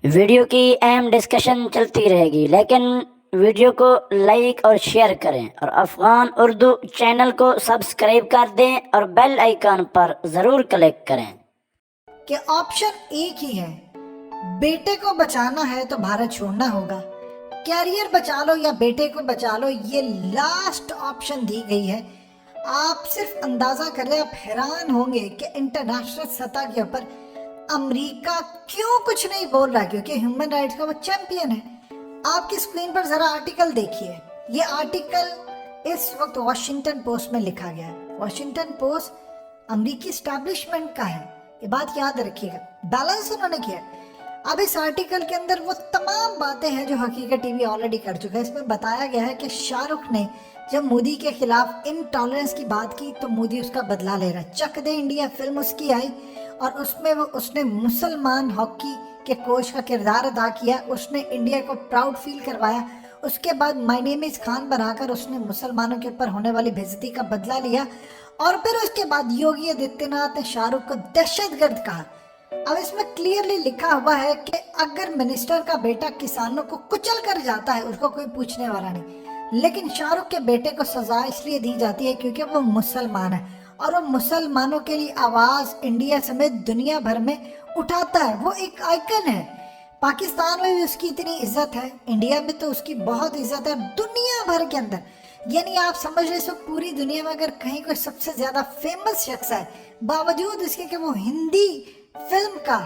Video की अहम discussion चलती रहेगी, लेकिन वीडियो को लाइक और शेयर करें और अफगान उर्दू चैनल को सब्सक्राइब कर दें और बेल आइकन पर ज़रूर क्लिक करें। कि ऑप्शन एक ही है, बेटे को बचाना है तो भारत छोड़ना होगा, कैरियर बचा लो या बेटे को बचा लो, ये लास्ट ऑप्शन दी गई है। आप सिर्फ अंदाजा करें, आप हैरान होंगे कि इंटरनेशनल सतह के ऊपर अमेरिका क्यों कुछ नहीं बोल रहा, क्योंकि ह्यूमन राइट्स का वो चैंपियन है। आपकी स्क्रीन पर जरा आर्टिकल देखिए। ये आर्टिकल इस वक्त वॉशिंगटन पोस्ट में लिखा गया है। वॉशिंगटन पोस्ट अमेरिकी स्टैब्लिशमेंट का है, ये बात याद रखिएगा, बैलेंस उन्होंने किया। अब इस आर्टिकल के अंदर वो तमाम बातें हैं जो हकीकत टीवी ऑलरेडी कर चुका है। इसमें बताया गया है कि शाहरुख ने जब मोदी के खिलाफ इनटॉलरेंस की बात की तो मोदी उसका बदला ले रहा है। चक दे इंडिया फिल्म उसकी आई और उसमें उसने मुसलमान हॉकी के कोच का किरदार अदा किया। उसने इंडिया को प्राउड फील करवाया। उसके बाद माय नेम इज खान बनाकर उसने मुसलमानों के ऊपर होने वाली बेइज्जती का बदला लिया। और फिर उसके बाद योगी आदित्यनाथ ने शाहरुख को दहशतगर्द कहा। अब इसमें क्लियरली लिखा हुआ है कि अगर मिनिस्टर का बेटा किसानों को कुचल कर जाता है उसको कोई पूछने वाला नहीं, लेकिन शाहरुख के बेटे को सजा इसलिए दी जाती है क्योंकि वो मुसलमान है और वो मुसलमानों के लिए आवाज इंडिया समेत दुनिया भर में उठाता है। वो एक आइकन है। पाकिस्तान में भी उसकी इतनी इज्जत है, इंडिया में तो उसकी बहुत इज्जत है, दुनिया भर के अंदर। यानी आप समझ रहे हो, पूरी दुनिया में अगर कहीं कोई सबसे ज्यादा फेमस शख्स है, बावजूद इसके कि वो हिंदी फिल्म का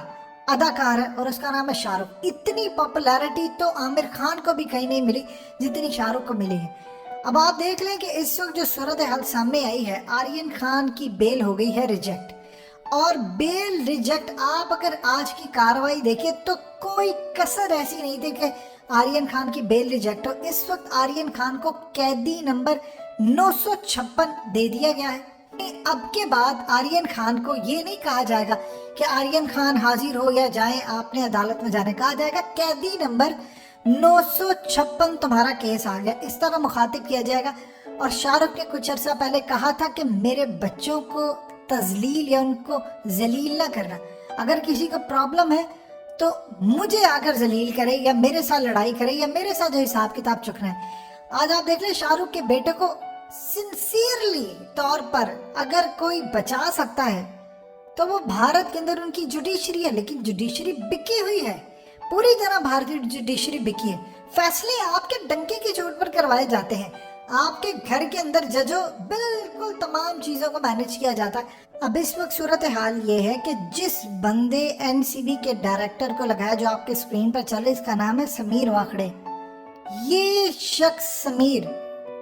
अदाकार है और उसका नाम है शाहरुख, इतनी पॉपुलैरिटी तो आमिर खान को भी कहीं नहीं मिली जितनी शाहरुख को मिली है। अब आप देख लें कि इस वक्त जो सूरत हाल सामने आई है, आर्यन खान की बेल हो गई है रिजेक्ट। और बेल रिजेक्ट, आप अगर आज की कार्रवाई देखें तो कोई कसर ऐसी नहीं थी कि आर्यन खान की बेल रिजेक्ट हो। इस वक्त आर्यन खान को कैदी नंबर 956 दे दिया गया है। अब के बाद आर्यन खान को ये नहीं कहा जाएगा कि आर्यन खान हाजिर हो या जाए, आपने अदालत में जाने, कहा जाएगा कैदी नंबर 956 तुम्हारा केस आ गया, इस तरह मुखातिब किया जाएगा। और शाहरुख ने कुछ अर्सा पहले कहा था कि मेरे बच्चों को तजलील या उनको जलील ना करना, अगर किसी को प्रॉब्लम है तो मुझे आकर जलील करे या मेरे साथ लड़ाई करे या मेरे साथ जो हिसाब किताब चुकना है। आज आप देख ले, शाहरुख के बेटे को सिंसियरली तौर पर अगर कोई बचा सकता है तो वो भारत के अंदर उनकी जुडिशरी है, लेकिन जुडिशरी बिकी हुई है, पूरी तरह भारतीय जुडिशरी बिकी है। फैसले आपके डंके की चोट पर करवाए जाते हैं, आपके घर के अंदर जजों बिल्कुल तमाम चीजों को मैनेज किया जाता है। अब इस वक्त सूरत हाल ये है कि जिस बंदे एनसीबी के डायरेक्टर को लगाया, जो आपके स्क्रीन पर चले, इसका नाम है समीर वाकड़े। ये शख्स समीर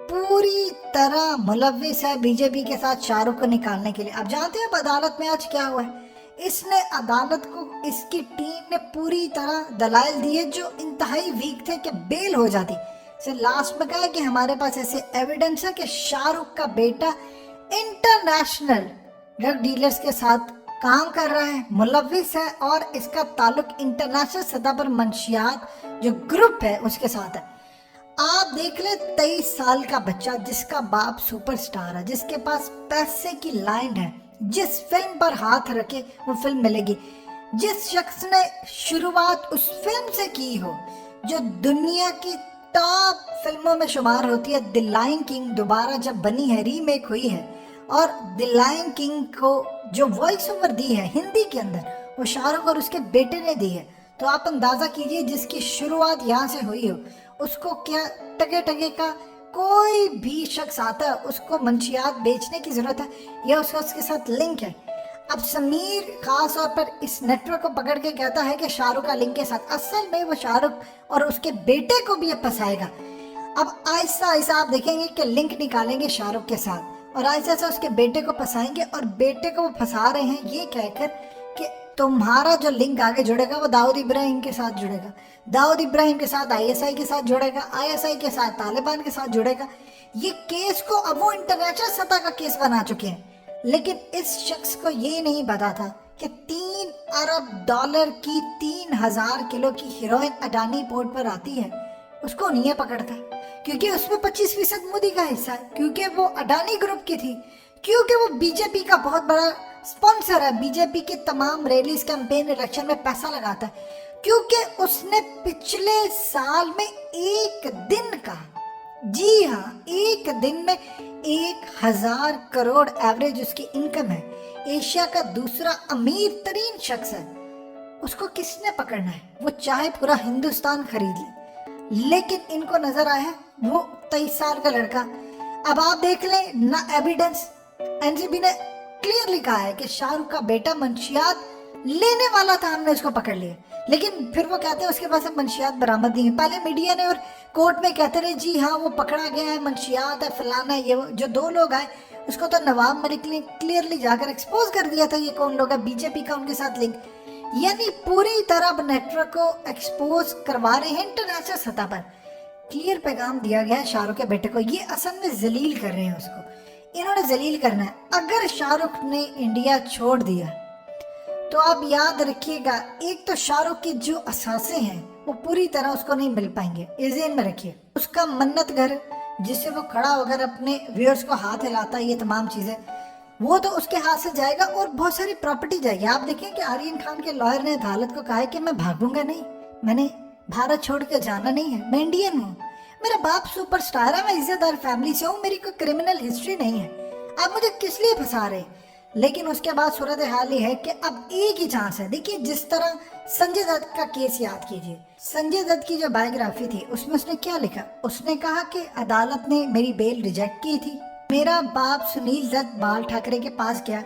पूरी तरह मुलव्विस है बीजेपी के साथ शाहरुख को निकालने के लिए। अब जानते हैं अब अदालत में आज क्या हुआ है, इसने अदालत को, इसकी टीम ने पूरी तरह दलाइल दिए जो इंतहाई वीक थे कि बेल हो जाती। से लास्ट में कहा कि हमारे पास ऐसे एविडेंस है कि शाहरुख का बेटा इंटरनेशनल ड्रग डीलर्स के साथ काम कर रहा है, मुलव्विस है और इसका ताल्लुक इंटरनेशनल सतह पर मंशियात जो ग्रुप है उसके साथ है। आप देख ले, 23 साल का बच्चा जिसका बाप सुपरस्टार है, जिसके पास पैसे की लाइन है, जिस फिल्म पर हाथ रखे वो फिल्म मिलेगी, जिस शख्स ने शुरुआत उस फिल्म से की हो जो दुनिया की टॉप फिल्मों में शुमार होती है, द लायन किंग, दोबारा जब बनी है, रीमेक हुई है, और द लायन किंग को जो वॉइस ओवर दी है हिंदी के अंदर वो शाहरुख और उसके बेटे ने दी है। तो आप अंदाजा कीजिए, जिसकी शुरुआत यहाँ से हुई हो उसको क्या टगे टगे का कोई भी शख्स आता है उसको मंशियात बेचने की जरूरत है या उसका उसके साथ लिंक है। अब समीर खास तौर पर इस नेटवर्क को पकड़ के कहता है कि शाहरुख का लिंक के साथ, असल में वो शाहरुख और उसके बेटे को भी अब फंसाएगा। अब आहिस्ता आहिस्ता आप देखेंगे कि लिंक निकालेंगे शाहरुख के साथ और आहिस्ता आहिस्ता उसके बेटे को फंसाएंगे और बेटे को वो फंसा रहे हैं ये कहकर कि तुम्हारा जो लिंक आगे जुड़ेगा वो दाऊद इब्राहिम के साथ जुड़ेगा, दाऊद इब्राहिम के साथ आईएसआई के साथ जुड़ेगा, आईएसआई के साथ तालिबान के साथ जुड़ेगा। ये केस को अब वो इंटरनेशनल सतह का केस बना चुके हैं। लेकिन इस शख्स को ये नहीं पता था कि 3 अरब डॉलर की 3000 किलो की हीरोइन अडानी पोर्ट पर आती है, उसको नहीं पकड़ता क्योंकि उसमें 25% मोदी का हिस्सा है, क्योंकि वो अडानी ग्रुप की थी, क्योंकि वो बीजेपी का बहुत बड़ा स्पॉन्सर है, बीजेपी के तमाम रैलीज, कैंपेन, इलेक्शन में पैसा लगाता है। क्योंकि उसने पिछले साल में एक दिन का, जी हाँ, एक दिन में 1,000 करोड़ एवरेज उसकी इनकम है। एशिया का दूसरा अमीर तरीन शख्स है। उसको किसने पकड़ना है? वो चाहे पूरा हिंदुस्तान खरीद ले, लेकिन इनको नजर आया है वो 23 साल का लड़का। अब आप देख लें ना एविडेंस, एनसीबी ने क्लियरली कहा है कि शाहरुख का बेटा मंशियात लेने वाला था, हमने उसको पकड़ लिया, लेकिन फिर वो कहते हैं उसके पास अब मंशियात बरामद नहीं है। पहले मीडिया ने और कोर्ट में कहते रहे जी हाँ वो पकड़ा गया है, मंशियात है, फलाना है, ये वो। जो 2 लोग आए उसको तो नवाब मलिक ने क्लियरली जाकर एक्सपोज कर दिया था ये कौन लोग है, बीजेपी का उनके साथ लिंक। यानी पूरी तरह नेटवर्क को एक्सपोज करवा रहे हैं इंटरनेशनल सतह पर। क्लियर पैगाम दिया गया है शाहरुख के बेटे को, ये असल में जलील कर रहे हैं उसको, इन्होंने जलील करना है। अगर शाहरुख ने इंडिया छोड़ दिया तो आप याद रखिएगा, एक तो शाहरुख के जो असासे हैं वो पूरी तरह उसको नहीं मिल पाएंगे, ये ज़हन में रखिए। उसका मन्नत घर जिससे वो खड़ा होकर अपने व्यूअर्स को हाथ हिलाता है, ये तमाम चीज़ें वो तो उसके हाथ से जाएगा और बहुत सारी प्रॉपर्टी जाएगी। आप देखें कि आर्यन खान के लॉयर ने अदालत को कहा है कि मैं भागूंगा नहीं, मैंने भारत छोड़ के जाना नहीं है, मैं इंडियन हूँ, मेरा बाप सुपरस्टार है, मैं इज्जतदार फैमिली से हूँ, मेरी कोई क्रिमिनल हिस्ट्री नहीं है, आप मुझे किस लिए फंसा रहे। लेकिन उसके बाद सूरत हाल ये है कि अब एक ही चांस है। देखिए जिस तरह संजय दत्त का केस याद कीजिए, संजय दत्त की जो बायोग्राफी थी उसमें उसने क्या लिखा, उसने कहा कि अदालत ने मेरी बेल रिजेक्ट की थी, मेरा बाप सुनील दत्त बाल ठाकरे के पास गया,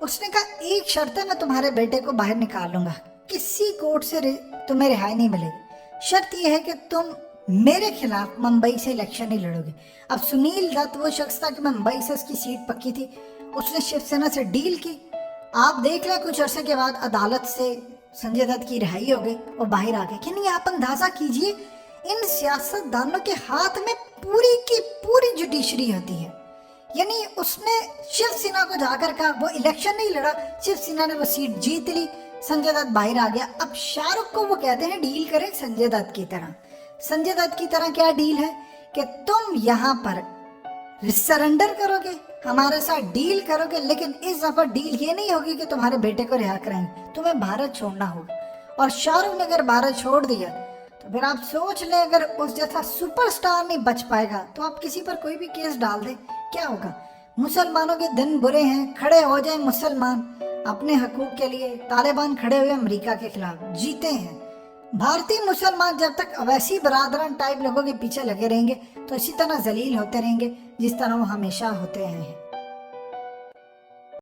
उसने कहा एक शर्त है, मैं तुम्हारे बेटे को बाहर निकाल लूंगा, किसी कोर्ट से तुम्हें रिहाई नहीं मिलेगी, शर्त यह है कि तुम मेरे खिलाफ मुंबई से इलेक्शन नहीं लड़ोगे। अब सुनील दत्त वो शख्स था कि मुंबई से उसकी सीट पक्की थी, उसने शिवसेना से डील की। आप देख लें कुछ अरसे के बाद अदालत से संजय दत्त की रिहाई हो गई, वो बाहर आ गए। कि नहीं, आप अंदाजा कीजिए इन सियासतदानों के हाथ में पूरी की पूरी जुडिशरी होती है। यानी उसने शिवसेना को जाकर कहा, वो इलेक्शन नहीं लड़ा, शिवसेना ने वो सीट जीत ली, संजय दत्त बाहर आ गया। अब शाहरुख को वो कहते हैं डील करें संजय दत्त की तरह। संजय दत्त की तरह क्या डील है कि तुम यहाँ पर सरेंडर करोगे, हमारे साथ डील करोगे, लेकिन इस दफा डील ये नहीं होगी कि तुम्हारे बेटे को रिहा कराएंगे, तुम्हें भारत छोड़ना होगा। और शाहरुख ने अगर भारत छोड़ दिया तो फिर आप सोच लें, अगर उस जैसा सुपरस्टार नहीं बच पाएगा तो आप किसी पर कोई भी केस डाल दें, क्या होगा। मुसलमानों के दिन बुरे हैं, खड़े हो जाए मुसलमान अपने हकूक के लिए। तालिबान खड़े हुए अमेरिका के खिलाफ जीते हैं। भारतीय मुसलमान जब तक अवैसी बरादरान टाइप लोगों के पीछे लगे रहेंगे तो इसी तरह जलील होते रहेंगे जिस तरह वो हमेशा होते हैं।